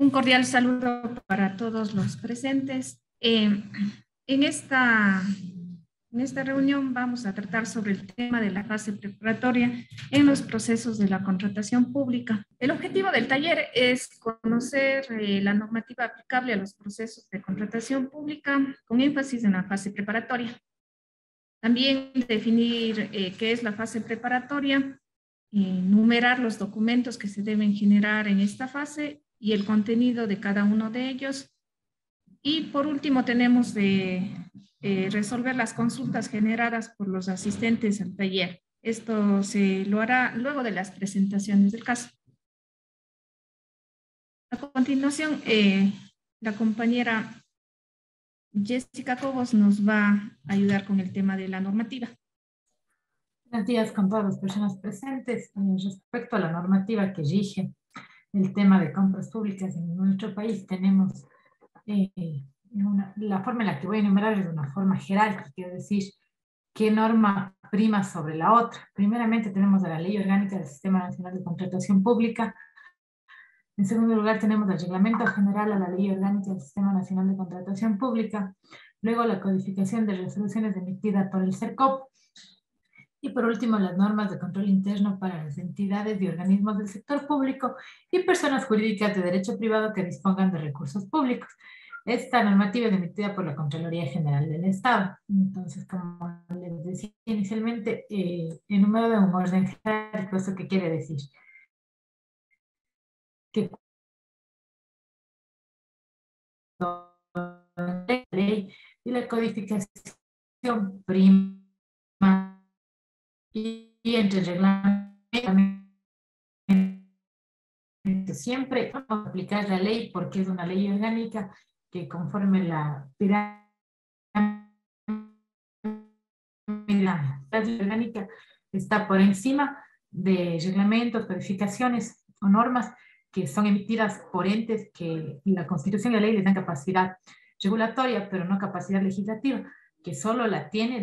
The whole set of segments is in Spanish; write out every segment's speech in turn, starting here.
Un cordial saludo para todos los presentes. En esta reunión vamos a tratar sobre el tema de la fase preparatoria en los procesos de la contratación pública. El objetivo del taller es conocer la normativa aplicable a los procesos de contratación pública con énfasis en la fase preparatoria. También definir qué es la fase preparatoria, enumerar los documentos que se deben generar en esta fase y el contenido de cada uno de ellos. Y por último tenemos de resolver las consultas generadas por los asistentes al taller. Esto se lo hará luego de las presentaciones del caso. A continuación, la compañera Jessica Cobos nos va a ayudar con el tema de la normativa. Buenos días con todas las personas presentes. Respecto a la normativa que rige el tema de compras públicas en nuestro país, tenemos la forma en la que voy a enumerar es de una forma jerárquica, quiero decir, qué norma prima sobre la otra. Primeramente tenemos a la Ley Orgánica del Sistema Nacional de Contratación Pública. En segundo lugar tenemos el Reglamento General a la Ley Orgánica del Sistema Nacional de Contratación Pública. Luego la codificación de resoluciones emitidas por el CERCOP. Y por último, las normas de control interno para las entidades y organismos del sector público y personas jurídicas de derecho privado que dispongan de recursos públicos. Esta normativa es emitida por la Contraloría General del Estado. Entonces, como les decía inicialmente, enumero de un orden jerárquico. ¿Eso qué quiere decir? Que la ley y la codificación prima y entre el reglamento siempre vamos a aplicar la ley porque es una ley orgánica que conforme la pirámide orgánica está por encima de reglamentos, codificaciones o normas que son emitidas por entes que la Constitución y la ley les dan capacidad regulatoria, pero no capacidad legislativa, que solo la tiene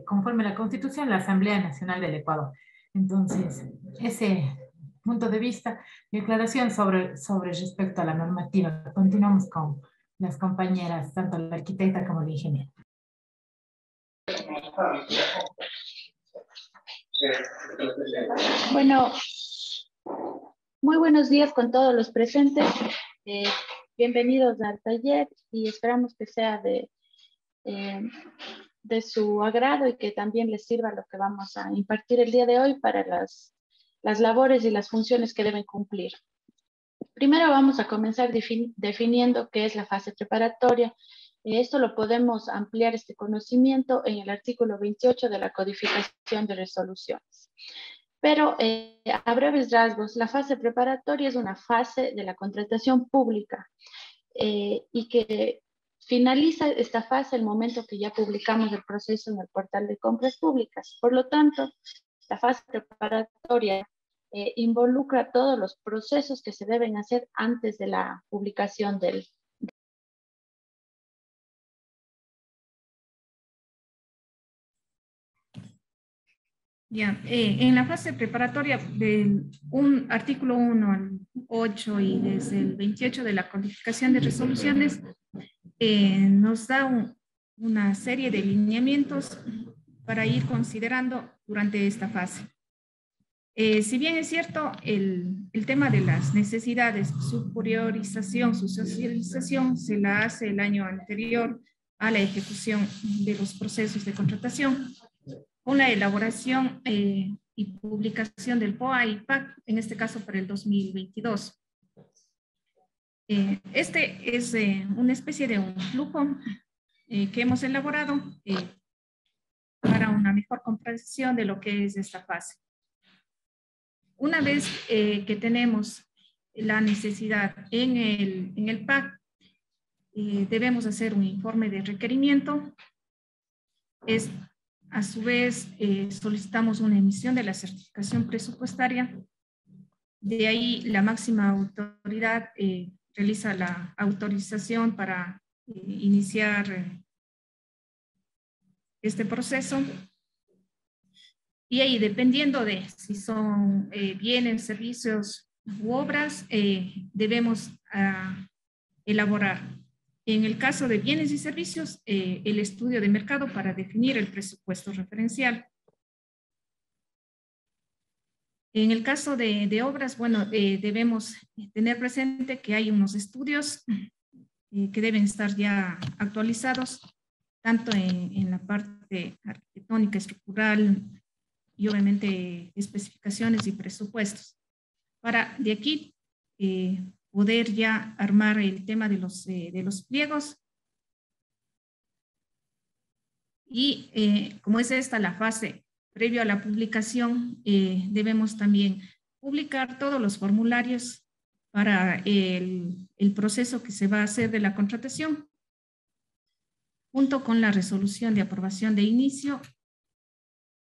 conforme la Constitución la Asamblea Nacional del Ecuador. Entonces, ese punto de vista y aclaración sobre respecto a la normativa. Continuamos con las compañeras, tanto la arquitecta como la ingeniera. Bueno, muy buenos días con todos los presentes. Bienvenidos al taller y esperamos que sea de su agrado y que también les sirva lo que vamos a impartir el día de hoy para las labores y las funciones que deben cumplir. Primero vamos a comenzar definiendo qué es la fase preparatoria. Esto lo podemos ampliar este conocimiento en el artículo 28 de la codificación de resoluciones. Pero a breves rasgos, la fase preparatoria es una fase de la contratación pública y que finaliza esta fase el momento que ya publicamos el proceso en el portal de compras públicas. Por lo tanto, la fase preparatoria involucra todos los procesos que se deben hacer antes de la publicación del. Ya, en la fase preparatoria del artículo 1 al 8 y desde el 28 de la codificación de resoluciones, nos da una serie de lineamientos para ir considerando durante esta fase. Si bien es cierto, el tema de las necesidades, su priorización, su socialización, se la hace el año anterior a la ejecución de los procesos de contratación, con la elaboración y publicación del POA y PAC, en este caso para el 2022. Este es una especie de un flujo que hemos elaborado para una mejor comprensión de lo que es esta fase. Una vez que tenemos la necesidad en el PAC, debemos hacer un informe de requerimiento. A su vez, solicitamos una emisión de la certificación presupuestaria. De ahí, la máxima autoridad realiza la autorización para iniciar este proceso. Y ahí, dependiendo de si son bienes, servicios u obras debemos elaborar. En el caso de bienes y servicios, el estudio de mercado para definir el presupuesto referencial. En el caso de obras, bueno, debemos tener presente que hay unos estudios que deben estar ya actualizados, tanto en la parte arquitectónica, estructural y obviamente especificaciones y presupuestos. Para de aquí poder ya armar el tema de los pliegos. Y como es esta la fase previo a la publicación, debemos también publicar todos los formularios para el proceso que se va a hacer de la contratación, junto con la resolución de aprobación de inicio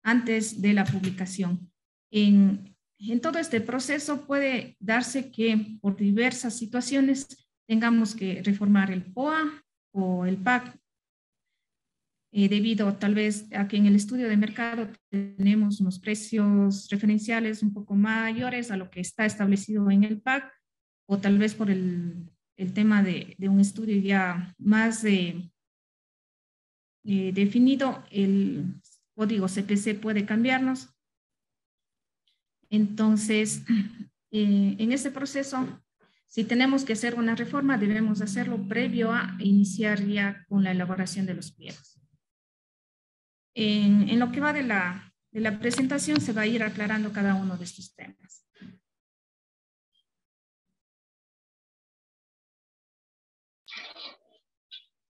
antes de la publicación. En todo este proceso puede darse que por diversas situaciones tengamos que reformar el POA o el PAC, debido tal vez a que en el estudio de mercado tenemos unos precios referenciales un poco mayores a lo que está establecido en el PAC, o tal vez por el tema de un estudio ya más definido, el código CPC puede cambiarnos. Entonces, en ese proceso, si tenemos que hacer una reforma, debemos hacerlo previo a iniciar ya con la elaboración de los pliegos. En lo que va de la presentación se va a ir aclarando cada uno de estos temas.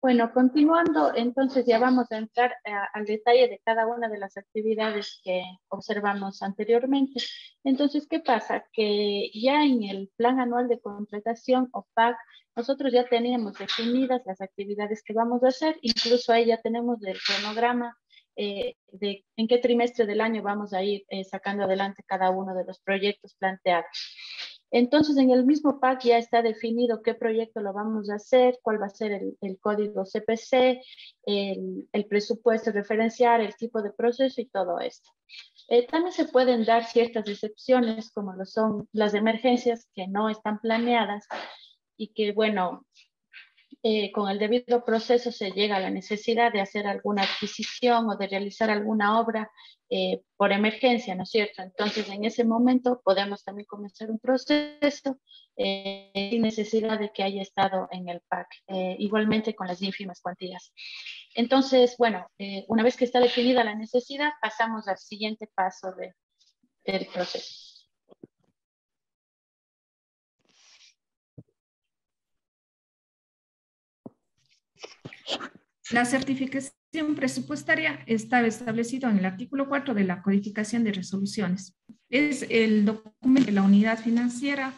Bueno, continuando, entonces ya vamos a entrar al detalle de cada una de las actividades que observamos anteriormente. Entonces, ¿qué pasa? Que ya en el Plan Anual de Contratación o PAC, nosotros ya teníamos definidas las actividades que vamos a hacer, incluso ahí ya tenemos el cronograma de en qué trimestre del año vamos a ir sacando adelante cada uno de los proyectos planteados. Entonces, en el mismo PAC ya está definido qué proyecto lo vamos a hacer, cuál va a ser el código CPC, el presupuesto referencial, el tipo de proceso y todo esto. También se pueden dar ciertas excepciones, como lo son las emergencias que no están planeadas y que, bueno, con el debido proceso se llega a la necesidad de hacer alguna adquisición o de realizar alguna obra por emergencia, ¿no es cierto? Entonces, en ese momento podemos también comenzar un proceso sin necesidad de que haya estado en el PAC, igualmente con las ínfimas cuantías. Entonces, bueno, una vez que está definida la necesidad, pasamos al siguiente paso del proceso. La certificación presupuestaria está establecido en el artículo 4 de la codificación de resoluciones. Es el documento de la unidad financiera.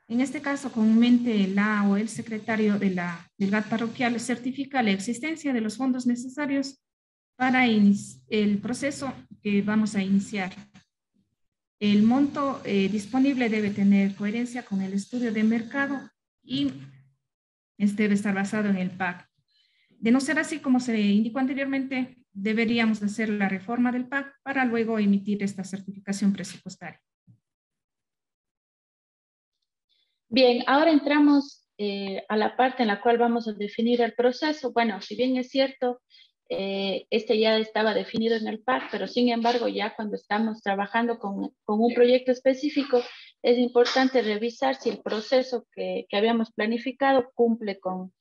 En este caso, comúnmente la o el secretario del GAT parroquial certifica la existencia de los fondos necesarios para el proceso que vamos a iniciar. El monto disponible debe tener coherencia con el estudio de mercado y debe estar basado en el PAC. De no ser así, como se indicó anteriormente, deberíamos hacer la reforma del PAC para luego emitir esta certificación presupuestaria. Bien, ahora entramos a la parte en la cual vamos a definir el proceso. Bueno, si bien es cierto, este ya estaba definido en el PAC, pero sin embargo ya cuando estamos trabajando con un proyecto específico, es importante revisar si el proceso que habíamos planificado cumple con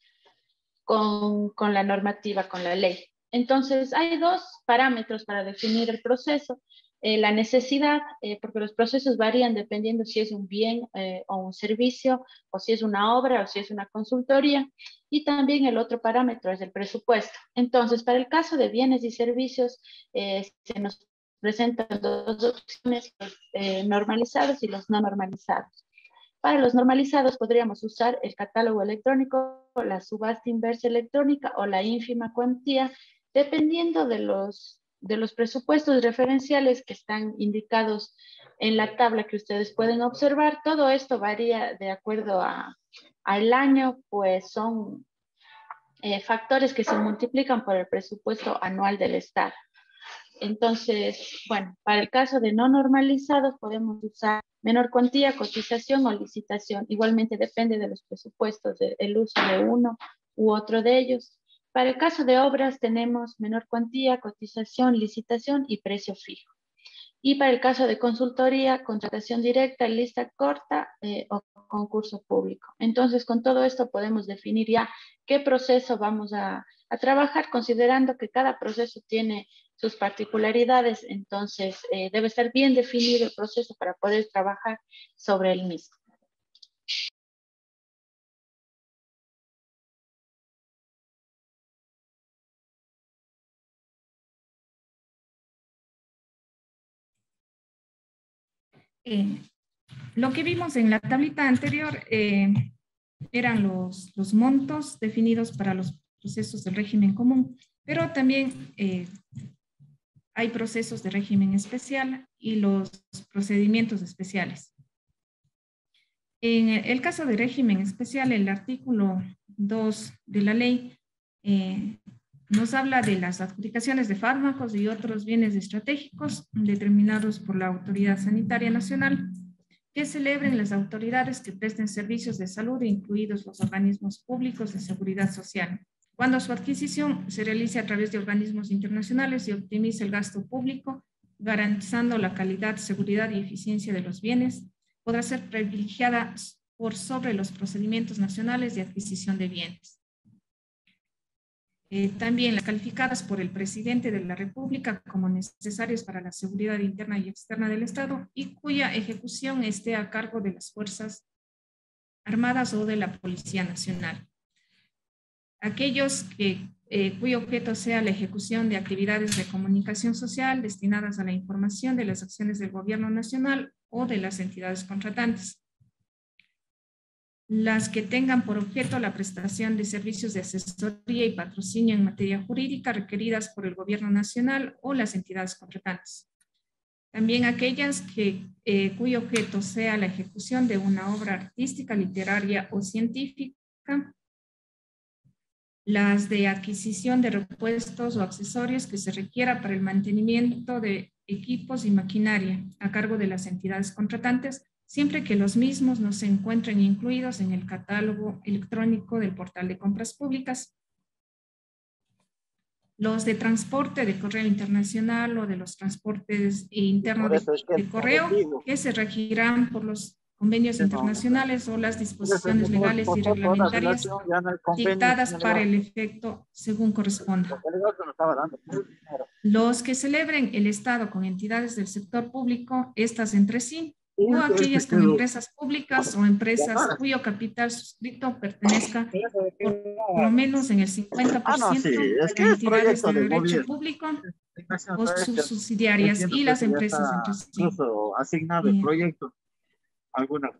la normativa, con la ley. Entonces, hay dos parámetros para definir el proceso. La necesidad, porque los procesos varían dependiendo si es un bien o un servicio, o si es una obra o si es una consultoría. Y también el otro parámetro es el presupuesto. Entonces, para el caso de bienes y servicios, se nos presentan dos opciones, los normalizados y los no normalizados. Para los normalizados podríamos usar el catálogo electrónico, la subasta inversa electrónica o la ínfima cuantía, dependiendo de los presupuestos referenciales que están indicados en la tabla que ustedes pueden observar. Todo esto varía de acuerdo al año, pues son factores que se multiplican por el presupuesto anual del Estado. Entonces, bueno, para el caso de no normalizados podemos usar menor cuantía, cotización o licitación. Igualmente depende de los presupuestos del uso de uno u otro de ellos. Para el caso de obras tenemos menor cuantía, cotización, licitación y precio fijo. Y para el caso de consultoría, contratación directa, lista corta o concurso público. Entonces, con todo esto podemos definir ya qué proceso vamos a trabajar, considerando que cada proceso tiene sus particularidades. Entonces, debe estar bien definido el proceso para poder trabajar sobre el mismo. Lo que vimos en la tablita anterior eran los montos definidos para los procesos del régimen común, pero también hay procesos de régimen especial y los procedimientos especiales. En el caso de régimen especial, el artículo 2 de la ley nos habla de las adjudicaciones de fármacos y otros bienes estratégicos determinados por la Autoridad Sanitaria Nacional que celebren las autoridades que presten servicios de salud, incluidos los organismos públicos de seguridad social, cuando su adquisición se realice a través de organismos internacionales y optimice el gasto público, garantizando la calidad, seguridad y eficiencia de los bienes, podrá ser privilegiada por sobre los procedimientos nacionales de adquisición de bienes. También las calificadas por el presidente de la República como necesarias para la seguridad interna y externa del Estado y cuya ejecución esté a cargo de las Fuerzas Armadas o de la Policía Nacional. Aquellos cuyo objeto sea la ejecución de actividades de comunicación social destinadas a la información de las acciones del Gobierno Nacional o de las entidades contratantes. Las que tengan por objeto la prestación de servicios de asesoría y patrocinio en materia jurídica requeridas por el Gobierno Nacional o las entidades contratantes. También aquellas cuyo objeto sea la ejecución de una obra artística, literaria o científica. Las de adquisición de repuestos o accesorios que se requiera para el mantenimiento de equipos y maquinaria a cargo de las entidades contratantes, siempre que los mismos no se encuentren incluidos en el catálogo electrónico del portal de compras públicas. Los de transporte de correo internacional o de los transportes internos de correo que se regirán por los convenios internacionales o las disposiciones legales y reglamentarias dictadas para el efecto según corresponda. Los que celebren el Estado con entidades del sector público, estas entre sí, o aquellas con empresas públicas o empresas cuyo capital suscrito pertenezca por lo menos en el 50% de entidades de derecho público o sus subsidiarias y las empresas entre sí. Incluso asignado el proyecto.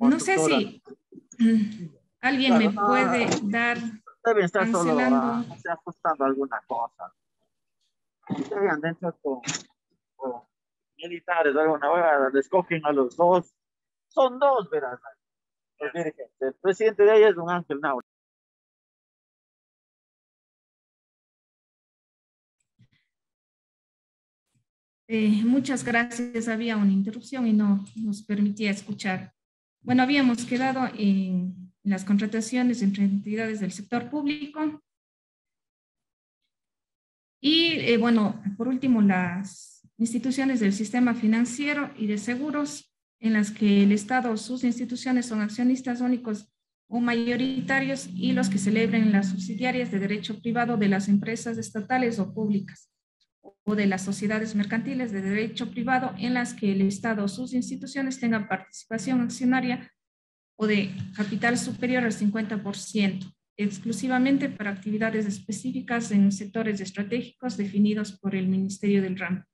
No sé si alguien me puede dar deben estar cancelando. solo ajustando alguna cosa. Llegan dentro con militares, alguna vez les cogen a los dos. Son dos, verás. El presidente de ella es un Ángel Naura. Muchas gracias. Había una interrupción y no nos permitía escuchar. Bueno, habíamos quedado en las contrataciones entre entidades del sector público. Y bueno, por último, las instituciones del sistema financiero y de seguros en las que el Estado o sus instituciones son accionistas únicos o mayoritarios y los que celebren las subsidiarias de derecho privado de las empresas estatales o públicas o de las sociedades mercantiles de derecho privado en las que el Estado o sus instituciones tengan participación accionaria o de capital superior al 50%, exclusivamente para actividades específicas en sectores estratégicos definidos por el Ministerio del Ramo.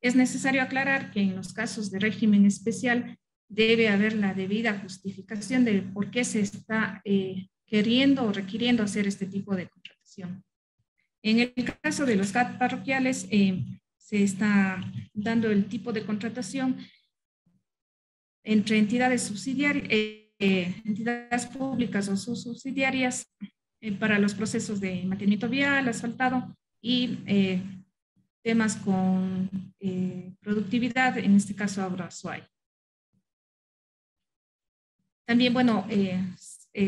Es necesario aclarar que en los casos de régimen especial debe haber la debida justificación de por qué se está queriendo o requiriendo hacer este tipo de contratación. En el caso de los CAT parroquiales, se está dando el tipo de contratación entre entidades subsidiarias, entidades públicas o sus subsidiarias para los procesos de mantenimiento vial, asfaltado y temas con productividad, en este caso Agroazuay. También, bueno,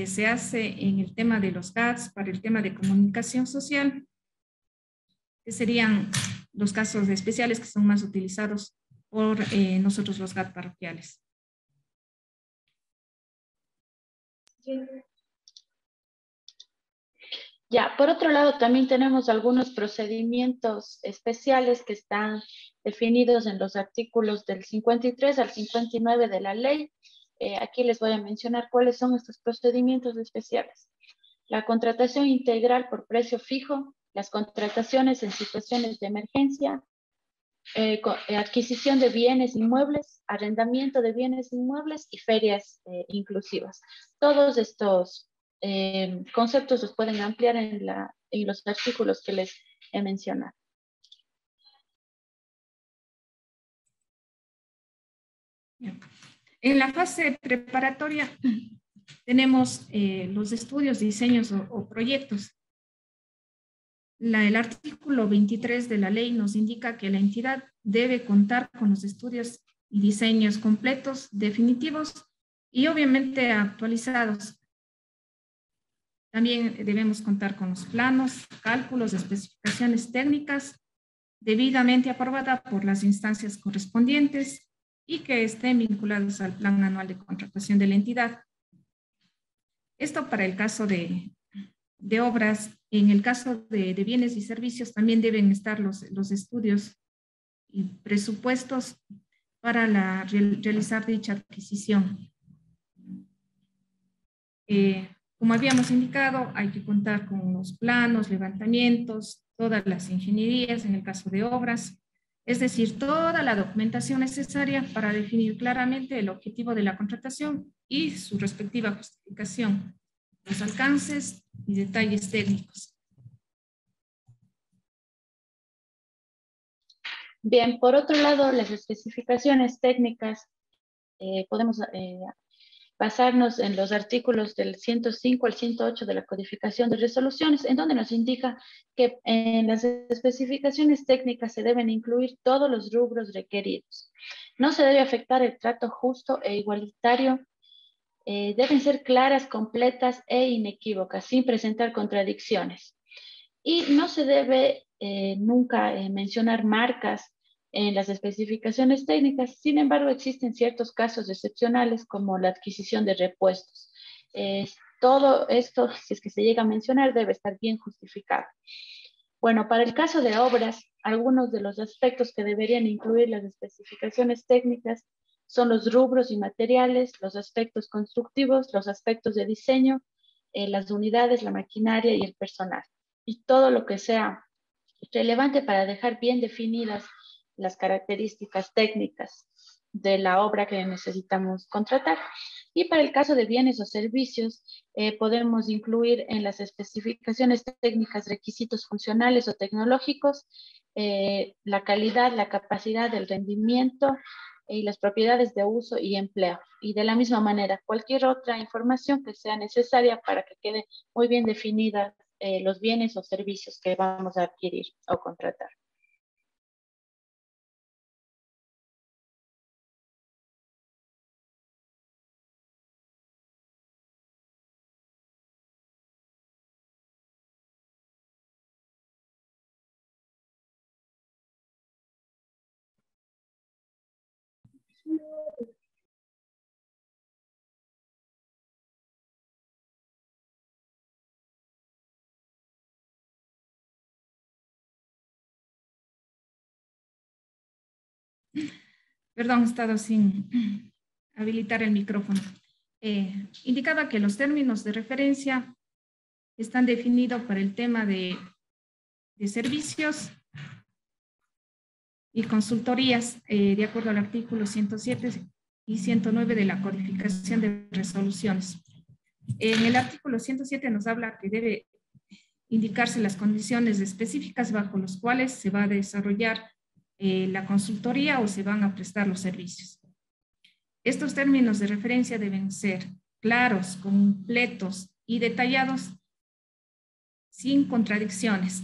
se hace en el tema de los GATS para el tema de comunicación social, que serían los casos especiales que son más utilizados por nosotros los GAT parroquiales. Ya, por otro lado, también tenemos algunos procedimientos especiales que están definidos en los artículos del 53 al 59 de la ley. Aquí les voy a mencionar cuáles son estos procedimientos especiales. La contratación integral por precio fijo, las contrataciones en situaciones de emergencia, adquisición de bienes inmuebles, arrendamiento de bienes inmuebles y ferias inclusivas. Todos estos conceptos los pueden ampliar en los artículos que les he mencionado. En la fase preparatoria tenemos los estudios, diseños o proyectos. El artículo 23 de la ley nos indica que la entidad debe contar con los estudios y diseños completos, definitivos y obviamente actualizados. También debemos contar con los planos, cálculos, especificaciones técnicas debidamente aprobadas por las instancias correspondientes y que estén vinculados al plan anual de contratación de la entidad. Esto para el caso de obras. En el caso de bienes y servicios también deben estar los estudios y presupuestos para realizar dicha adquisición. Como habíamos indicado, hay que contar con los planos, levantamientos, todas las ingenierías en el caso de obras, es decir, toda la documentación necesaria para definir claramente el objetivo de la contratación y su respectiva justificación, los alcances y detalles técnicos. Bien, por otro lado, las especificaciones técnicas, podemos basarnos en los artículos del 105 al 108 de la codificación de resoluciones, en donde nos indica que en las especificaciones técnicas se deben incluir todos los rubros requeridos. No se debe afectar el trato justo e igualitario. Deben ser claras, completas e inequívocas, sin presentar contradicciones. Y no se debe nunca mencionar marcas en las especificaciones técnicas. Sin embargo, existen ciertos casos excepcionales como la adquisición de repuestos. Todo esto, si es que se llega a mencionar, debe estar bien justificado. Bueno, para el caso de obras, algunos de los aspectos que deberían incluir las especificaciones técnicas son los rubros y materiales, los aspectos constructivos, los aspectos de diseño, las unidades, la maquinaria y el personal. Y todo lo que sea relevante para dejar bien definidas las características técnicas de la obra que necesitamos contratar. Y para el caso de bienes o servicios, podemos incluir en las especificaciones técnicas requisitos funcionales o tecnológicos, la calidad, la capacidad, el rendimiento y las propiedades de uso y empleo. Y de la misma manera, cualquier otra información que sea necesaria para que quede muy bien definida los bienes o servicios que vamos a adquirir o contratar. Perdón, he estado sin habilitar el micrófono. Indicaba que los términos de referencia están definidos para el tema de servicios y consultorías, de acuerdo al artículo 107 y 109 de la codificación de resoluciones. En el artículo 107 nos habla que debe indicarse las condiciones específicas bajo las cuales se va a desarrollar la consultoría o se van a prestar los servicios. Estos términos de referencia deben ser claros, completos y detallados sin contradicciones.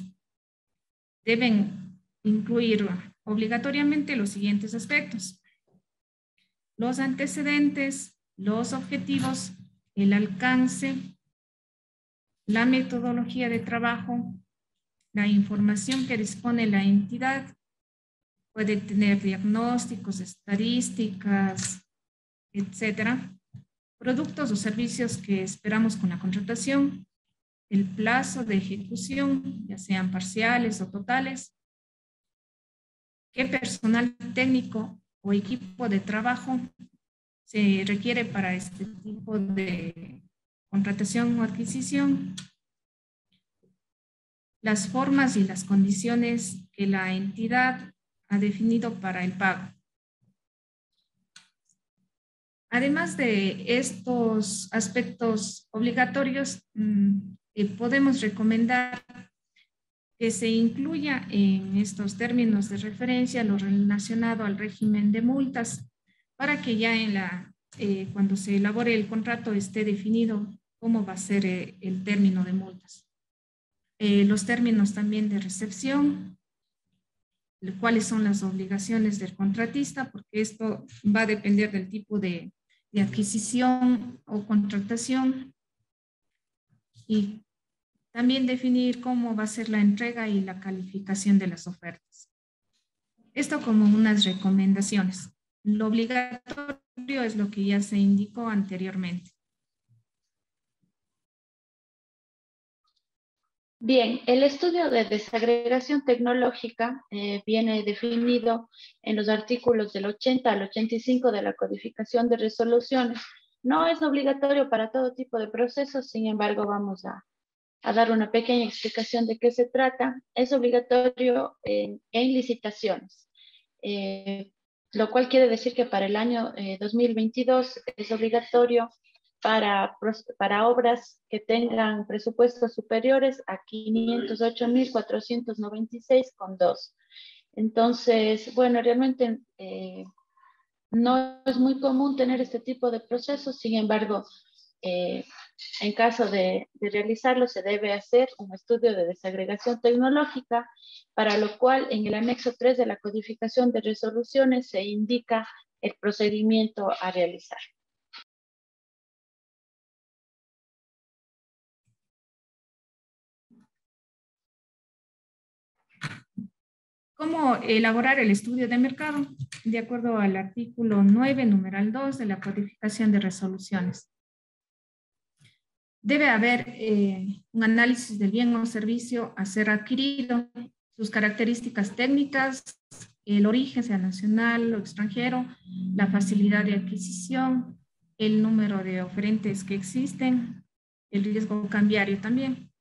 Deben incluir obligatoriamente los siguientes aspectos: los antecedentes, los objetivos, el alcance, la metodología de trabajo, la información que dispone la entidad. Puede tener diagnósticos, estadísticas, etcétera. Productos o servicios que esperamos con la contratación, el plazo de ejecución, ya sean parciales o totales, qué personal técnico o equipo de trabajo se requiere para este tipo de contratación o adquisición, las formas y las condiciones que la entidad ha definido para el pago. Además de estos aspectos obligatorios, podemos recomendar que se incluya en estos términos de referencia lo relacionado al régimen de multas, para que ya cuando se elabore el contrato esté definido cómo va a ser el término de multas. Los términos también de recepción, cuáles son las obligaciones del contratista, porque esto va a depender del tipo de adquisición o contratación, y también definir cómo va a ser la entrega y la calificación de las ofertas. Esto como unas recomendaciones. Lo obligatorio es lo que ya se indicó anteriormente. Bien, el estudio de desagregación tecnológica viene definido en los artículos del 80 al 85 de la codificación de resoluciones. No es obligatorio para todo tipo de procesos, sin embargo, vamos a dar una pequeña explicación de qué se trata. Es obligatorio en licitaciones, lo cual quiere decir que para el año 2022 es obligatorio para obras que tengan presupuestos superiores a 508.496,2. Entonces, bueno, realmente no es muy común tener este tipo de procesos, sin embargo, en caso de realizarlo, se debe hacer un estudio de desagregación tecnológica, para lo cual en el anexo 3 de la codificación de resoluciones se indica el procedimiento a realizar. ¿Cómo elaborar el estudio de mercado? De acuerdo al artículo 9, numeral 2 de la codificación de resoluciones. Debe haber un análisis del bien o servicio a ser adquirido, sus características técnicas, el origen, sea nacional o extranjero, la facilidad de adquisición, el número de oferentes que existen, el riesgo cambiario también.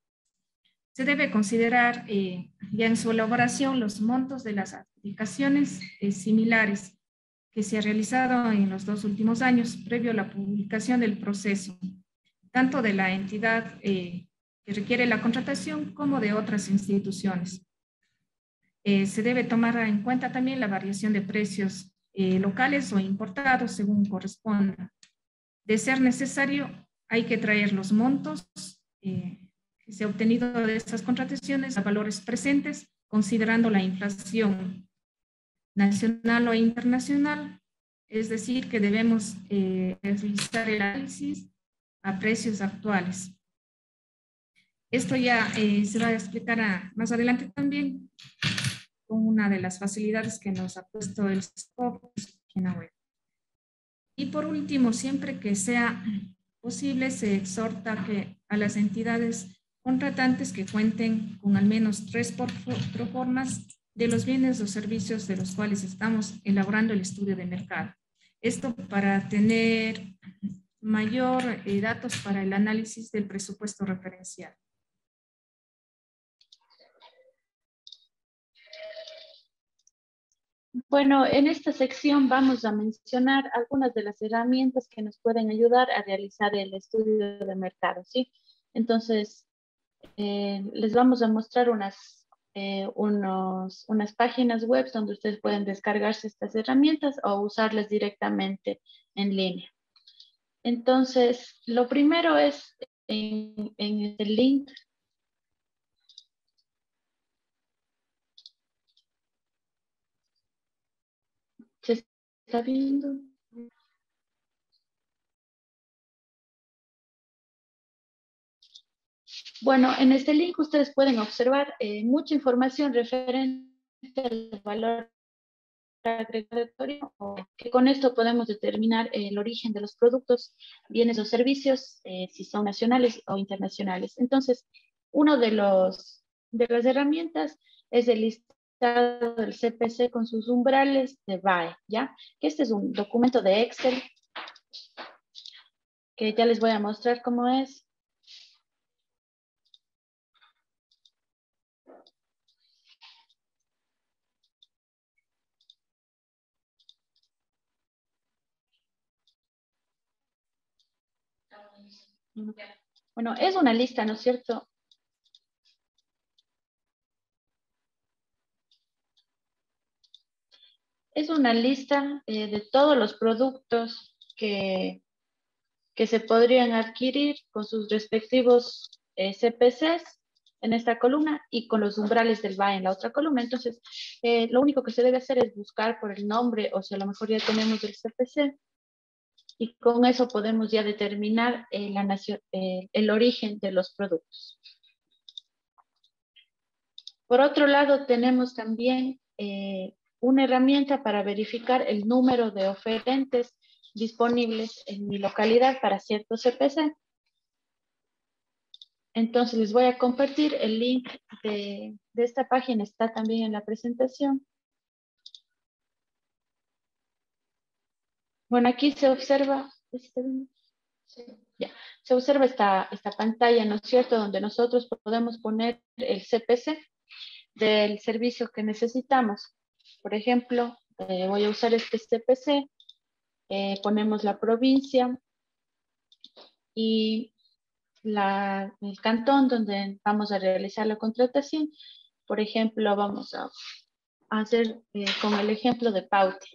Se debe considerar ya en su elaboración los montos de las adjudicaciones similares que se ha realizado en los 2 últimos años, previo a la publicación del proceso, tanto de la entidad que requiere la contratación como de otras instituciones. Se debe tomar en cuenta también la variación de precios locales o importados según corresponda. De ser necesario, hay que traer los montos que se ha obtenido de estas contrataciones a valores presentes, considerando la inflación nacional o internacional. Es decir, que debemos realizar el análisis a precios actuales. Esto ya se va a explicar más adelante también con una de las facilidades que nos ha puesto el SCOP en su página web. Y por último, siempre que sea posible, se exhorta a las entidades contratantes que cuenten con al menos 3 proformas de los bienes o servicios de los cuales estamos elaborando el estudio de mercado. Esto para tener mayor datos para el análisis del presupuesto referencial. Bueno, en esta sección vamos a mencionar algunas de las herramientas que nos pueden ayudar a realizar el estudio de mercado, ¿sí? Entonces, les vamos a mostrar unas páginas web donde ustedes pueden descargarse estas herramientas o usarlas directamente en línea. Entonces, lo primero es en el link está viendo? Bueno, en este link ustedes pueden observar mucha información referente al valor agregatorio, que con esto podemos determinar el origen de los productos, bienes o servicios, si son nacionales o internacionales. Entonces, uno de las herramientas es el listado del CPC con sus umbrales de BAE, ¿ya? Que este es un documento de Excel que ya les voy a mostrar cómo es. Bueno, es una lista, ¿no es cierto? Es una lista de todos los productos que se podrían adquirir con sus respectivos CPCs en esta columna y con los umbrales del BAE en la otra columna. Entonces, lo único que se debe hacer es buscar por el nombre, o si a lo mejor ya tenemos el CPC, y con eso podemos ya determinar el origen de los productos. Por otro lado, tenemos también una herramienta para verificar el número de oferentes disponibles en mi localidad para ciertos CPC. Entonces les voy a compartir el link de esta página, está también en la presentación. Bueno, aquí se observa, ya, se observa esta pantalla, ¿no es cierto?, donde nosotros podemos poner el CPC del servicio que necesitamos. Por ejemplo, voy a usar este CPC, ponemos la provincia y el cantón donde vamos a realizar la contratación. Por ejemplo, vamos a hacer con el ejemplo de Paute.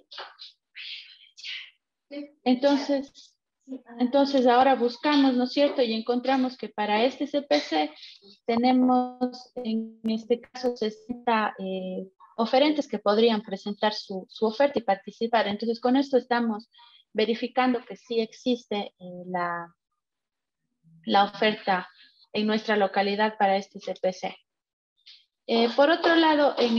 Entonces ahora buscamos, ¿no es cierto? Y encontramos que para este CPC tenemos en este caso 60 oferentes que podrían presentar su oferta y participar. Entonces con esto estamos verificando que sí existe la oferta en nuestra localidad para este CPC. Por otro lado, en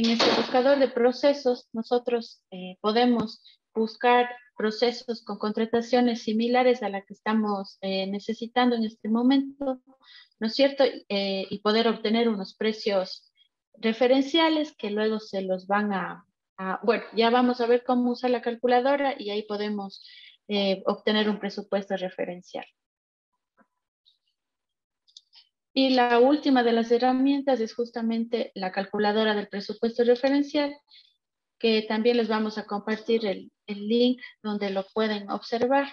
este buscador de procesos, nosotros podemos buscar procesos con contrataciones similares a la que estamos necesitando en este momento, ¿no es cierto? Y poder obtener unos precios referenciales que luego se los van bueno, ya vamos a ver cómo usar la calculadora y ahí podemos obtener un presupuesto referencial. Y la última de las herramientas es justamente la calculadora del presupuesto referencial, que también les vamos a compartir el link donde lo pueden observar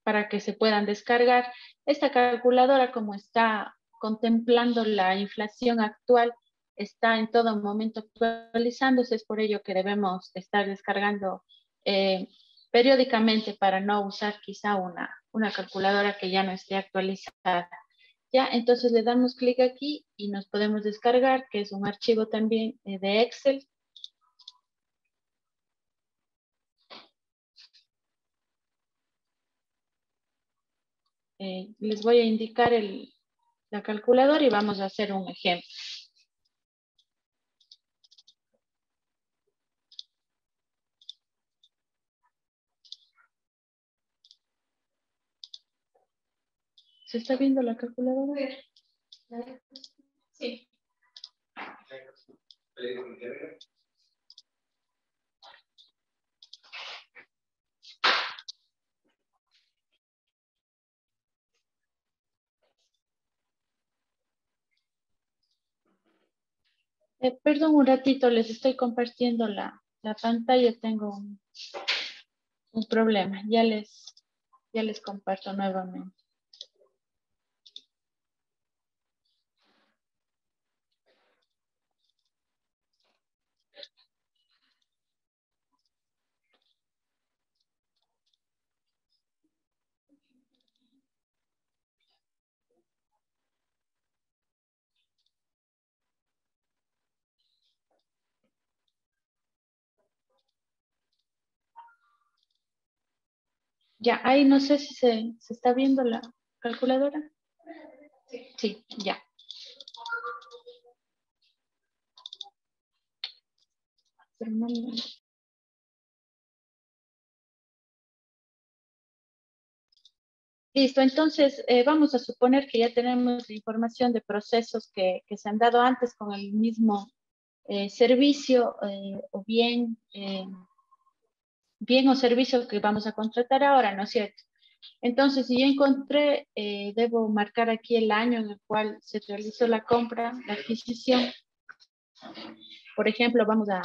para que se puedan descargar. Esta calculadora, como está contemplando la inflación actual, está en todo momento actualizándose, es por ello que debemos estar descargando periódicamente para no usar quizá una calculadora que ya no esté actualizada. Ya, entonces le damos clic aquí y nos podemos descargar, que es un archivo también de Excel. Les voy a indicar la calculadora y vamos a hacer un ejemplo. ¿Se está viendo la calculadora? Sí. Perdón un ratito, les estoy compartiendo la pantalla, tengo un problema. Ya les comparto nuevamente. Ya, ahí no sé si se está viendo la calculadora. Sí, ya. Pero no me- Listo, entonces vamos a suponer que ya tenemos la información de procesos que se han dado antes con el mismo servicio o bien o servicio que vamos a contratar ahora, ¿no es cierto? Entonces, si yo encontré, debo marcar aquí el año en el cual se realizó la compra, la adquisición. Por ejemplo, vamos a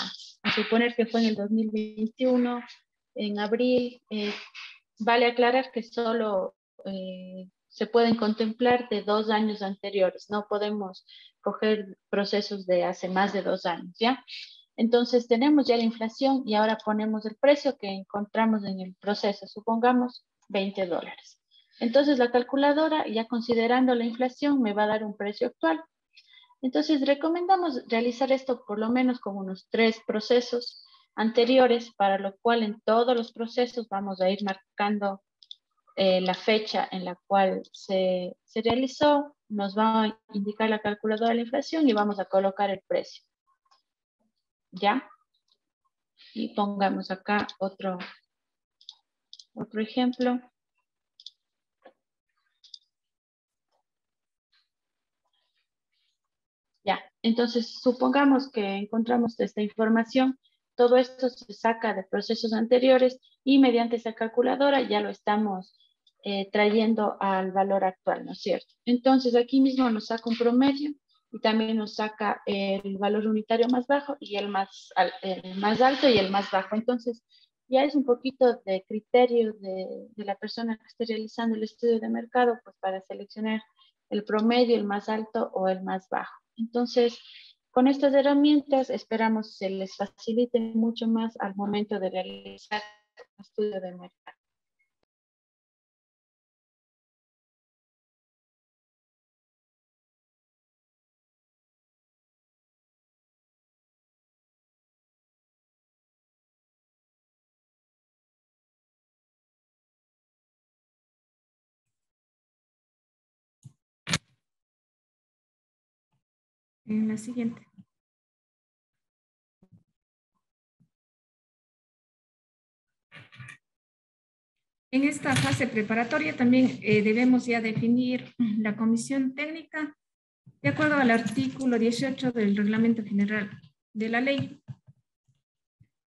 suponer que fue en el 2021, en abril. Vale aclarar que solo se pueden contemplar de 2 años anteriores. No podemos coger procesos de hace más de 2 años, ¿ya? Entonces tenemos ya la inflación y ahora ponemos el precio que encontramos en el proceso, supongamos $20. Entonces la calculadora, ya considerando la inflación, me va a dar un precio actual. Entonces recomendamos realizar esto por lo menos con unos 3 procesos anteriores, para lo cual en todos los procesos vamos a ir marcando la fecha en la cual se realizó, nos va a indicar la calculadora de la inflación y vamos a colocar el precio. ¿Ya? Y pongamos acá otro ejemplo. Ya, entonces supongamos que encontramos esta información, todo esto se saca de procesos anteriores y mediante esa calculadora ya lo estamos trayendo al valor actual, ¿no es cierto? Entonces aquí mismo nos saca un promedio y también nos saca el valor unitario más bajo y el más alto y el más bajo. Entonces ya es un poquito de criterio de la persona que esté realizando el estudio de mercado, pues para seleccionar el promedio, el más alto o el más bajo. Entonces, con estas herramientas esperamos se les facilite mucho más al momento de realizar un estudio de mercado. En la siguiente. En esta fase preparatoria también debemos ya definir la comisión técnica de acuerdo al artículo 18 del Reglamento General de la Ley.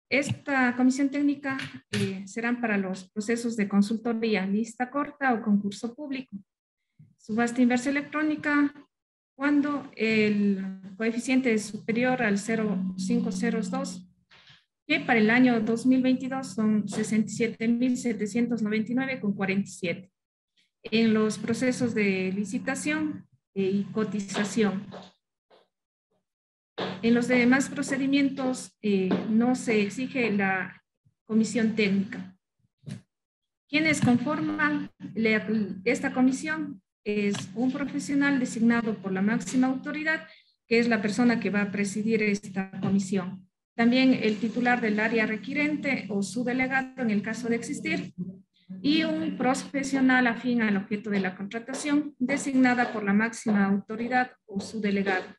Esta comisión técnica serán para los procesos de consultoría, lista corta o concurso público, subasta inversa electrónica, cuando el coeficiente es superior al 0,502, que para el año 2022 son 67.799,47. En los procesos de licitación y cotización. En los demás procedimientos no se exige la comisión técnica. ¿Quiénes conforman esta comisión? Es un profesional designado por la máxima autoridad, que es la persona que va a presidir esta comisión. También el titular del área requirente o su delegado en el caso de existir, y un profesional afín al objeto de la contratación, designada por la máxima autoridad o su delegado.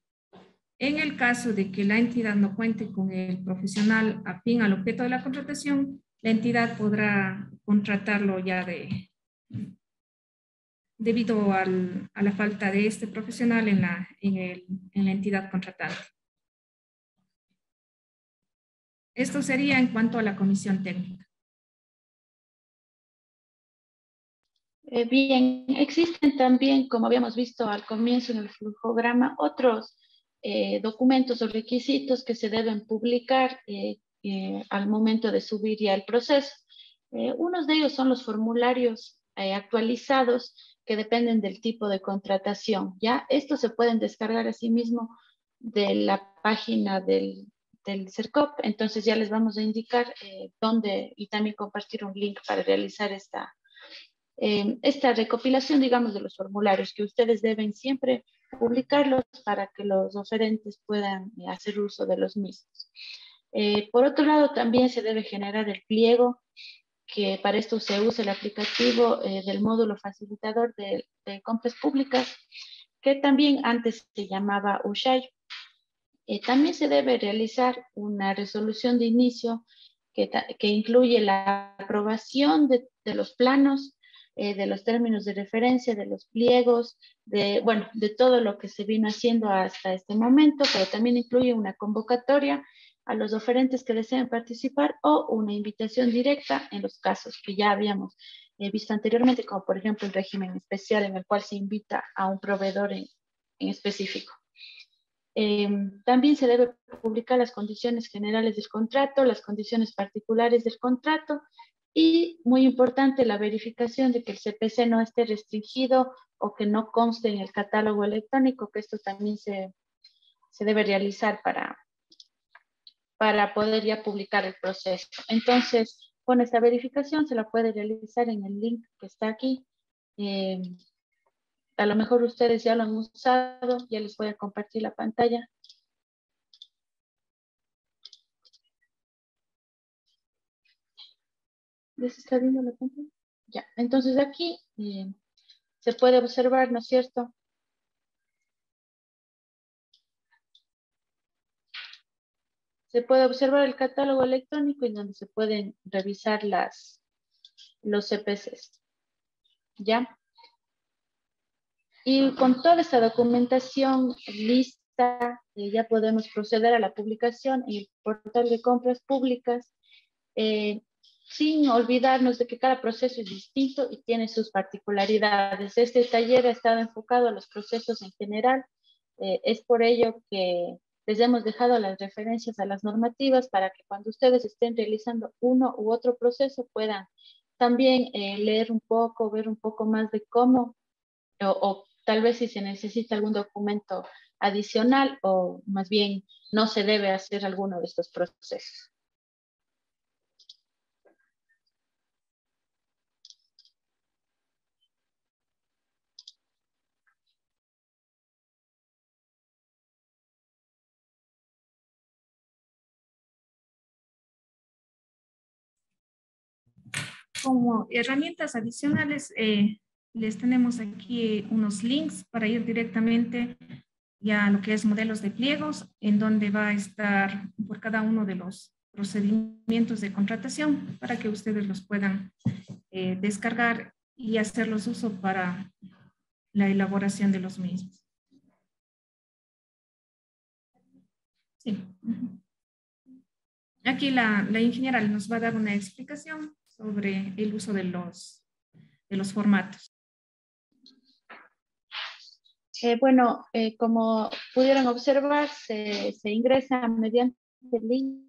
En el caso de que la entidad no cuente con el profesional afín al objeto de la contratación, la entidad podrá contratarlo ya debido a la falta de este profesional en la entidad contratante. Esto sería en cuanto a la comisión técnica. Bien, existen también, como habíamos visto al comienzo en el flujograma, otros documentos o requisitos que se deben publicar al momento de subir ya el proceso. Unos de ellos son los formularios actualizados que dependen del tipo de contratación. ¿Ya? Estos se pueden descargar asimismo de la página del CERCOP, entonces ya les vamos a indicar dónde y también compartir un link para realizar esta recopilación, digamos, de los formularios que ustedes deben siempre publicarlos para que los oferentes puedan hacer uso de los mismos. Por otro lado, también se debe generar el pliego que para esto se usa el aplicativo del módulo facilitador de compras públicas, que también antes se llamaba USHAI. También se debe realizar una resolución de inicio que incluye la aprobación de los planos, de los términos de referencia, de los pliegos, de todo lo que se vino haciendo hasta este momento, pero también incluye una convocatoria a los oferentes que deseen participar o una invitación directa en los casos que ya habíamos visto anteriormente, como por ejemplo el régimen especial en el cual se invita a un proveedor en específico. También se debe publicar las condiciones generales del contrato, las condiciones particulares del contrato y, muy importante, la verificación de que el CPC no esté restringido o que no conste en el catálogo electrónico, que esto también se debe realizar para poder ya publicar el proceso. Entonces, con esta verificación se la puede realizar en el link que está aquí. A lo mejor ustedes ya lo han usado, ya les voy a compartir la pantalla. ¿Les está viendo la pantalla? Ya, entonces aquí se puede observar, ¿no es cierto? Se puede observar el catálogo electrónico en donde se pueden revisar los CPCs. ¿Ya? Y con toda esta documentación lista, ya podemos proceder a la publicación en el portal de compras públicas, sin olvidarnos de que cada proceso es distinto y tiene sus particularidades. Este taller ha estado enfocado a los procesos en general. Es por ello que les hemos dejado las referencias a las normativas para que cuando ustedes estén realizando uno u otro proceso puedan también leer un poco, ver un poco más de cómo o tal vez si se necesita algún documento adicional o más bien no se debe hacer alguno de estos procesos. Como herramientas adicionales, les tenemos aquí unos links para ir directamente ya a lo que es modelos de pliegos, en donde va a estar por cada uno de los procedimientos de contratación para que ustedes los puedan descargar y hacerlos uso para la elaboración de los mismos. Sí. Aquí la ingeniera nos va a dar una explicación sobre el uso de los formatos. Como pudieron observar, se ingresa mediante el link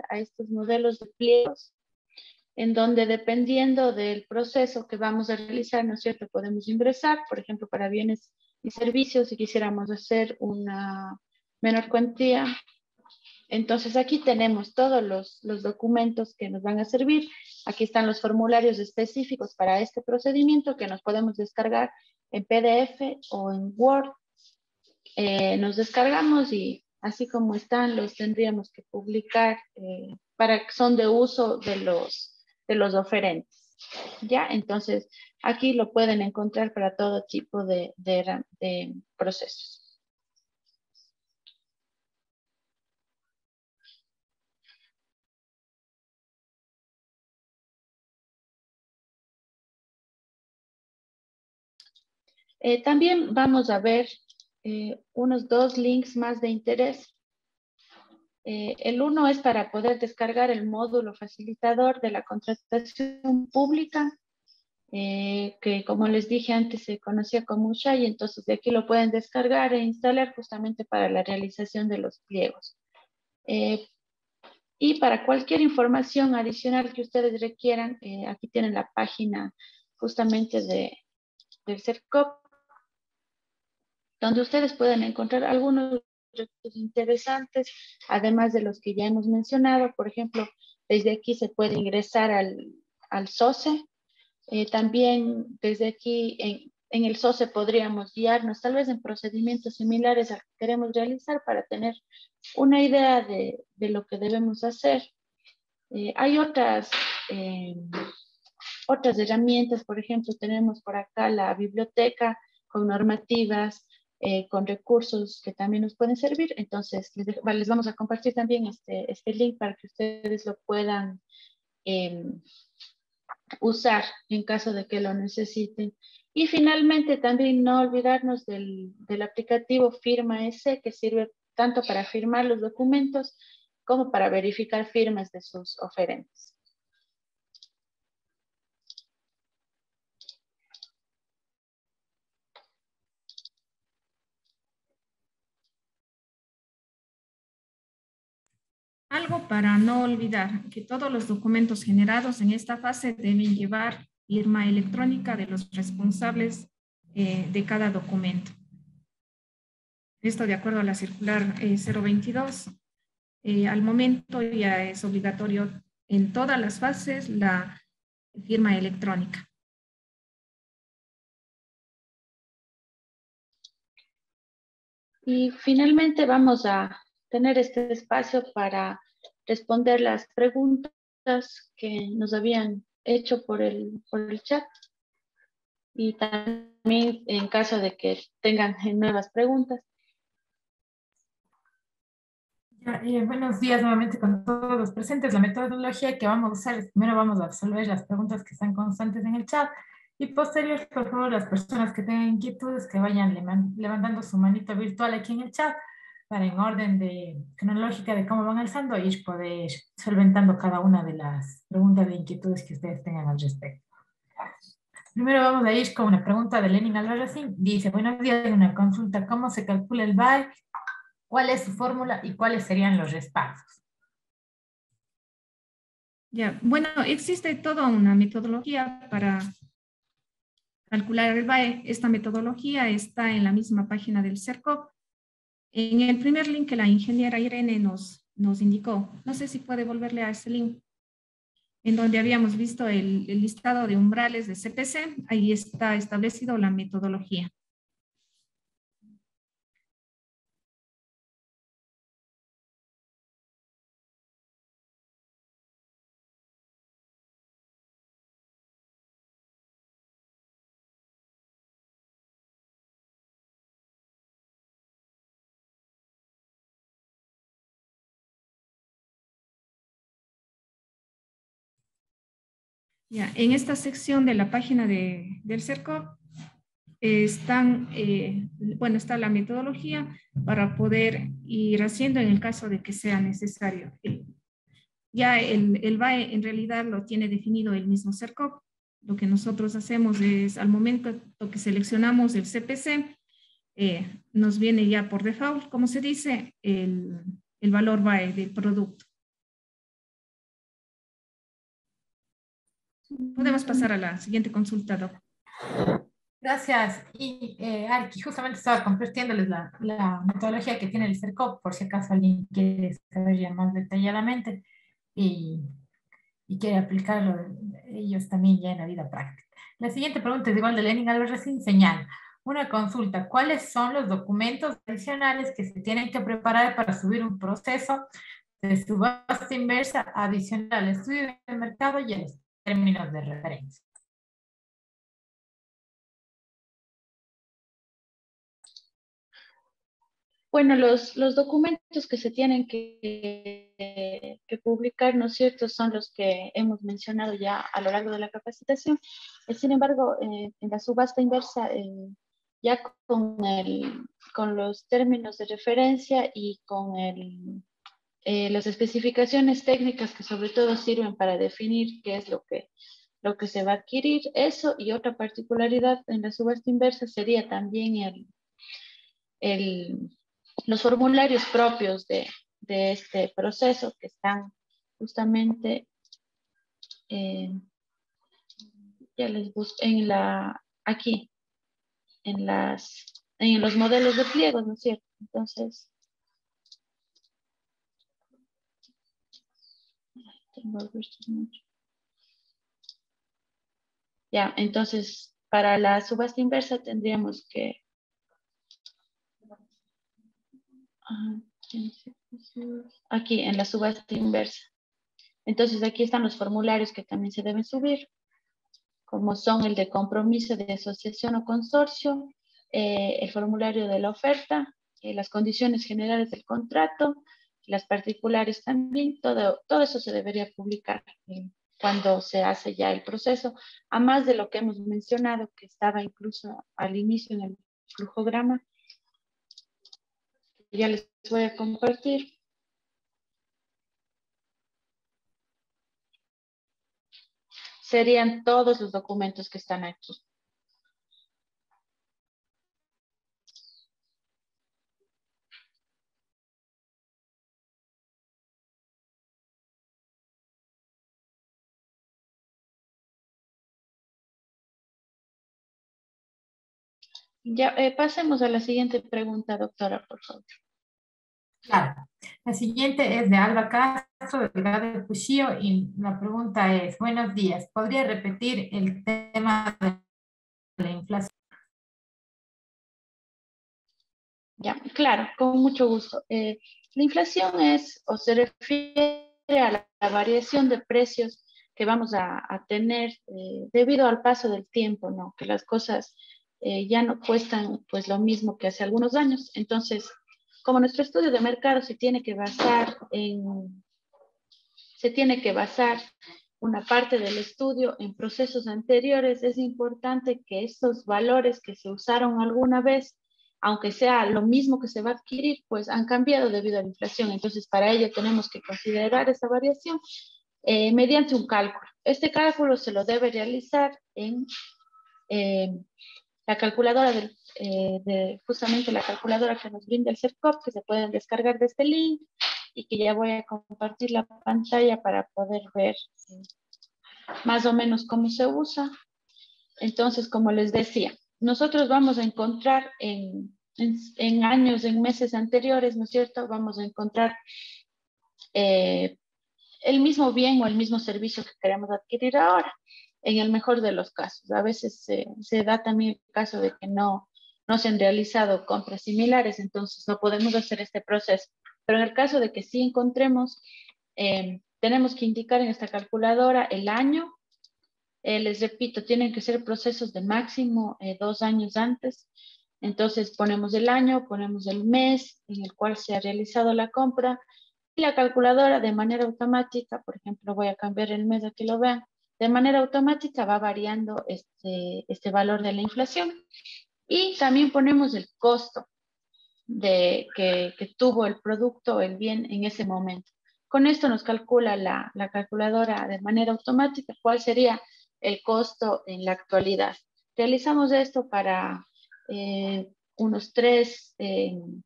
a estos modelos de pliegos, en donde dependiendo del proceso que vamos a realizar, ¿no es cierto?, podemos ingresar, por ejemplo, para bienes y servicios, si quisiéramos hacer una menor cuantía. Entonces aquí tenemos todos los documentos que nos van a servir. Aquí están los formularios específicos para este procedimiento que nos podemos descargar en PDF o en Word. Nos descargamos y así como están los tendríamos que publicar para que son de uso de los oferentes. ¿Ya? Entonces aquí lo pueden encontrar para todo tipo de procesos. También vamos a ver unos 2 links más de interés. El uno es para poder descargar el módulo facilitador de la contratación pública, que como les dije antes se conocía como USHAI, entonces de aquí lo pueden descargar e instalar justamente para la realización de los pliegos. Y para cualquier información adicional que ustedes requieran, aquí tienen la página justamente del CERCOP, donde ustedes pueden encontrar algunos recursos interesantes, además de los que ya hemos mencionado. Por ejemplo, desde aquí se puede ingresar al SOCE. También desde aquí en el SOCE podríamos guiarnos tal vez en procedimientos similares al que queremos realizar para tener una idea de lo que debemos hacer. Hay otras otras herramientas. Por ejemplo, tenemos por acá la biblioteca con normativas, con recursos que también nos pueden servir. Entonces, les vamos a compartir también este link para que ustedes lo puedan usar en caso de que lo necesiten. Y finalmente, también no olvidarnos del aplicativo Firma S, que sirve tanto para firmar los documentos como para verificar firmas de sus oferentes. Algo para no olvidar, que todos los documentos generados en esta fase deben llevar firma electrónica de los responsables de cada documento. Esto de acuerdo a la circular 022. Al momento ya es obligatorio en todas las fases la firma electrónica. Y finalmente vamos a tener este espacio para responder las preguntas que nos habían hecho por el chat. Y también en caso de que tengan nuevas preguntas. Buenos días nuevamente con todos los presentes. La metodología que vamos a usar es: primero vamos a resolver las preguntas que están constantes en el chat y posterior, por favor, las personas que tengan inquietudes que vayan levantando su manito virtual aquí en el chat para, en orden cronológica de cómo van alzando, ir poder solventando cada una de las preguntas de inquietudes que ustedes tengan al respecto. Primero vamos a ir con una pregunta de Lenin Albarracín. Dice: buenos días, una consulta: ¿cómo se calcula el VAE? ¿Cuál es su fórmula y cuáles serían los respaldos? Ya, bueno, existe toda una metodología para calcular el VAE. Esta metodología está en la misma página del CERCOP. En el primer link que la ingeniera Irene nos indicó, no sé si puede volverle a ese link, en donde habíamos visto el listado de umbrales de CPC, ahí está establecido la metodología. Ya, en esta sección de la página del CERCOP está la metodología para poder ir haciendo en el caso de que sea necesario. Ya el VAE en realidad lo tiene definido el mismo CERCOP. Lo que nosotros hacemos es, al momento que seleccionamos el CPC, nos viene ya por default, como se dice, el valor VAE del producto. Podemos pasar a la siguiente consulta, Doc. Gracias. Y Arqui, justamente estaba compartiéndoles la metodología que tiene el CERCOP, por si acaso alguien quiere saber ya más detalladamente y quiere aplicarlo ellos también ya en la vida práctica. La siguiente pregunta es igual de Lenin Albarracín. Señala: una consulta: ¿cuáles son los documentos adicionales que se tienen que preparar para subir un proceso de subasta inversa adicional al estudio de mercado y a los términos de referencia? Bueno, los documentos que se tienen que publicar, ¿no es cierto?, son los que hemos mencionado ya a lo largo de la capacitación. Sin embargo, en la subasta inversa, ya con los términos de referencia y con las especificaciones técnicas que sobre todo sirven para definir qué es lo que se va a adquirir, eso. Y otra particularidad en la subasta inversa sería también los formularios propios de este proceso, que están justamente, ya les busco, aquí, en los modelos de pliegos, ¿no es cierto? Entonces, ya, entonces, para la subasta inversa tendríamos que aquí en la subasta inversa. Entonces aquí están los formularios que también se deben subir, como son el de compromiso de asociación o consorcio, el formulario de la oferta, las condiciones generales del contrato, las particulares también, todo eso se debería publicar cuando se hace ya el proceso, a más de lo que hemos mencionado, que estaba incluso al inicio en el flujograma. Ya les voy a compartir. Serían todos los documentos que están aquí. Ya, pasemos a la siguiente pregunta, doctora, por favor. Claro. La siguiente es de Alba Castro, delegada de Cuchillo, y la pregunta es, buenos días, ¿podría repetir el tema de la inflación? Ya, claro, con mucho gusto. La inflación es o se refiere a la variación de precios que vamos a tener debido al paso del tiempo, ¿no? Que las cosas ya no cuestan pues lo mismo que hace algunos años. Entonces, como nuestro estudio de mercado se tiene que basar una parte del estudio en procesos anteriores, es importante que estos valores que se usaron alguna vez, aunque sea lo mismo que se va a adquirir, pues han cambiado debido a la inflación. Entonces, para ello tenemos que considerar esa variación mediante un cálculo. Este cálculo se lo debe realizar en eh, la calculadora justamente la calculadora que nos brinda el CERCOP, que se pueden descargar de este link y que ya voy a compartir la pantalla para poder ver más o menos cómo se usa. Entonces, como les decía, nosotros vamos a encontrar en años, en meses anteriores, ¿no es cierto? Vamos a encontrar el mismo bien o el mismo servicio que queremos adquirir ahora, en el mejor de los casos. A veces se da también el caso de que no se han realizado compras similares, entonces no podemos hacer este proceso. Pero en el caso de que sí encontremos, tenemos que indicar en esta calculadora el año. Les repito, tienen que ser procesos de máximo 2 años antes. Entonces ponemos el año, ponemos el mes en el cual se ha realizado la compra, y la calculadora de manera automática, por ejemplo, voy a cambiar el mes, aquí lo vean, de manera automática va variando este valor de la inflación. Y también ponemos el costo que tuvo el producto o el bien en ese momento. Con esto nos calcula la calculadora de manera automática cuál sería el costo en la actualidad. Realizamos esto para unos 3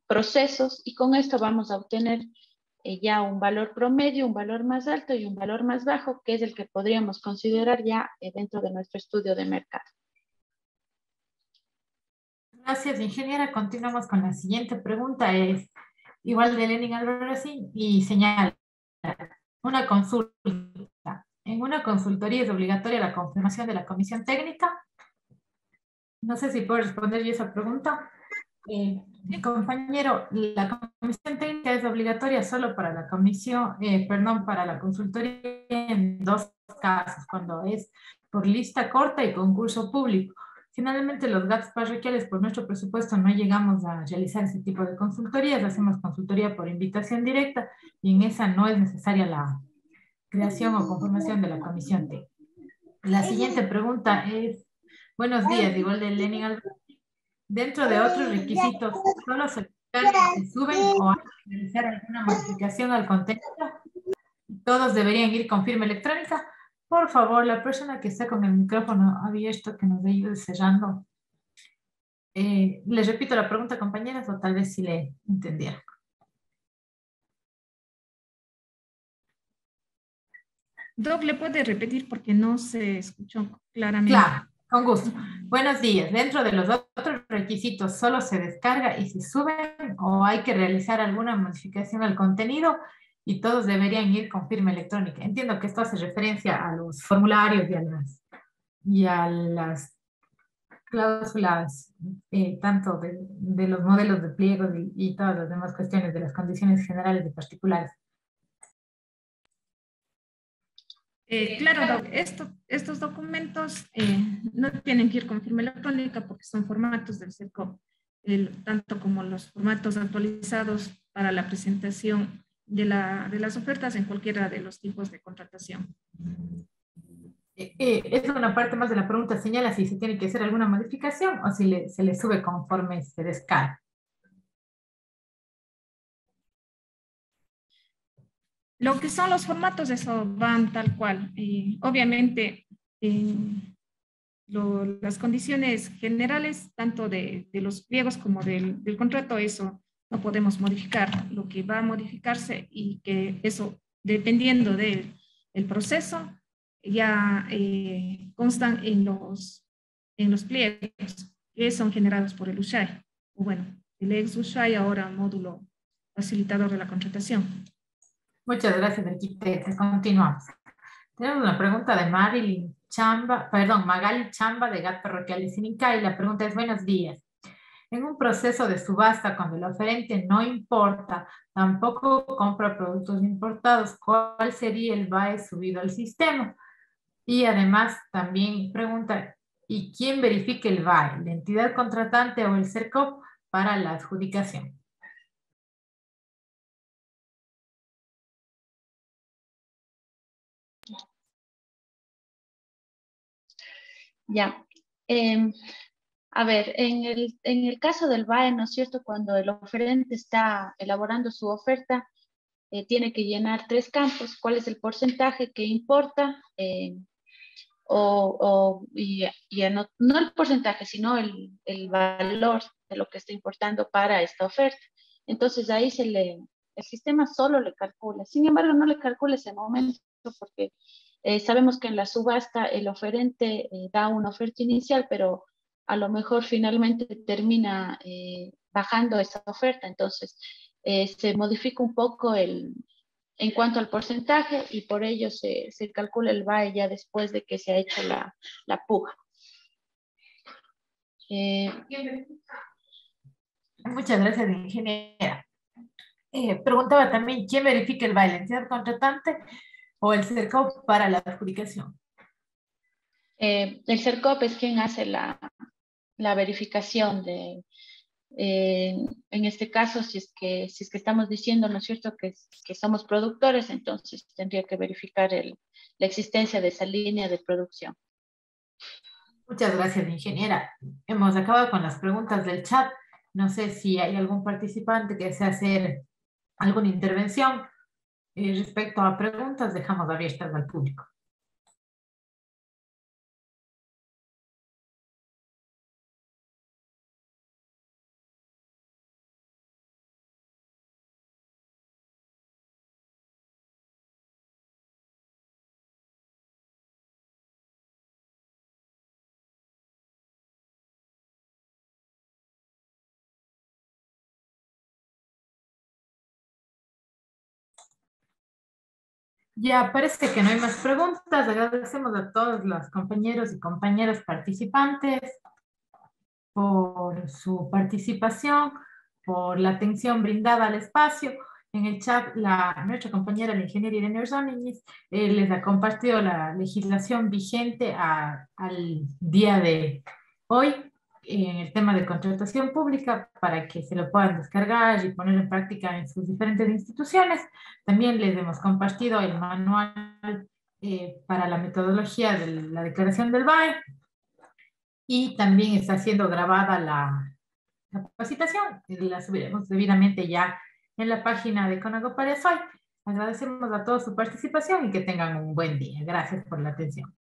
procesos y con esto vamos a obtener ya un valor promedio, un valor más alto y un valor más bajo, que es el que podríamos considerar ya dentro de nuestro estudio de mercado. Gracias, ingeniera. Continuamos con la siguiente pregunta. Es igual de Lenin Álvarez y señala una consulta. En una consultoría es obligatoria la confirmación de la comisión técnica. No sé si puedo responder yo esa pregunta. Compañero, la comisión técnica es obligatoria solo para la comisión, perdón, para la consultoría en 2 casos, cuando es por lista corta y concurso público. Finalmente, los gastos parroquiales por nuestro presupuesto no llegamos a realizar ese tipo de consultorías, hacemos consultoría por invitación directa y en esa no es necesaria la creación o conformación de la comisión técnica. La siguiente pregunta es, buenos días, igual de Lenin Álvarez. Dentro de otros requisitos, ¿solo se suben o hay que realizar alguna modificación al contenido? ¿Todos deberían ir con firma electrónica? Por favor, la persona que está con el micrófono abierto, que nos ayude cerrando. Les repito la pregunta, compañeras, o tal vez si le entendieron. Doc, ¿le puede repetir porque no se escuchó claramente? Claro, con gusto. Buenos días. Dentro de los otros requisitos, ¿solo se descarga y se suben o hay que realizar alguna modificación al contenido y todos deberían ir con firma electrónica? Entiendo que esto hace referencia a los formularios y a las cláusulas, tanto de los modelos de pliegos y todas las demás cuestiones de las condiciones generales de particulares. Claro, Doc, estos documentos no tienen que ir con firma electrónica porque son formatos del CERCOP, tanto como los formatos actualizados para la presentación de las ofertas en cualquiera de los tipos de contratación. Es una parte más de la pregunta, señala si se tiene que hacer alguna modificación o si se le sube conforme se descarga. Lo que son los formatos, eso van tal cual. Obviamente, las condiciones generales, tanto de los pliegos como del contrato, eso no podemos modificar. Lo que va a modificarse y que eso, dependiendo del proceso, ya constan en los pliegos que son generados por el USHAI. O bueno, el ex USHAI, ahora módulo facilitador de la contratación. Muchas gracias, arquitecta. Continuamos. Tenemos una pregunta de Magali Chamba de GAT Parroquial de Sinicay. La pregunta es: buenos días. En un proceso de subasta, cuando el oferente no importa, tampoco compra productos importados, ¿cuál sería el VAE subido al sistema? Y además también pregunta: ¿y quién verifica el VAE? ¿La entidad contratante o el CERCOP para la adjudicación? Ya. A ver, en el caso del VAE, ¿no es cierto? Cuando el oferente está elaborando su oferta, tiene que llenar 3 campos: cuál es el porcentaje que importa, no el porcentaje, sino el valor de lo que está importando para esta oferta. Entonces ahí el sistema solo le calcula. Sin embargo, no le calcula ese momento porque sabemos que en la subasta el oferente da una oferta inicial, pero a lo mejor finalmente termina bajando esa oferta. Entonces se modifica un poco en cuanto al porcentaje y por ello se calcula el VAE ya después de que se ha hecho la puja. Muchas gracias, ingeniera. Preguntaba también: ¿quién verifica el VAE? ¿La entidad contratante o el CERCOP para la adjudicación? El CERCOP es quien hace la verificación en este caso, si es que estamos diciendo, ¿no es cierto?, que somos productores, entonces tendría que verificar la existencia de esa línea de producción. Muchas gracias, ingeniera. Hemos acabado con las preguntas del chat. No sé si hay algún participante que desea hacer alguna intervención respecto a preguntas. Dejamos abiertas al público. Ya parece que no hay más preguntas. Agradecemos a todos los compañeros y compañeras participantes por su participación, por la atención brindada al espacio. En el chat, nuestra compañera, la ingeniera Irene Orsóniñez, les ha compartido la legislación vigente al día de hoy en el tema de contratación pública para que se lo puedan descargar y poner en práctica en sus diferentes instituciones. También les hemos compartido el manual para la metodología de la declaración del VAE, y también está siendo grabada la capacitación. La subiremos debidamente ya en la página de CONAGOP Hoy. Agradecemos a todos su participación y que tengan un buen día. Gracias por la atención.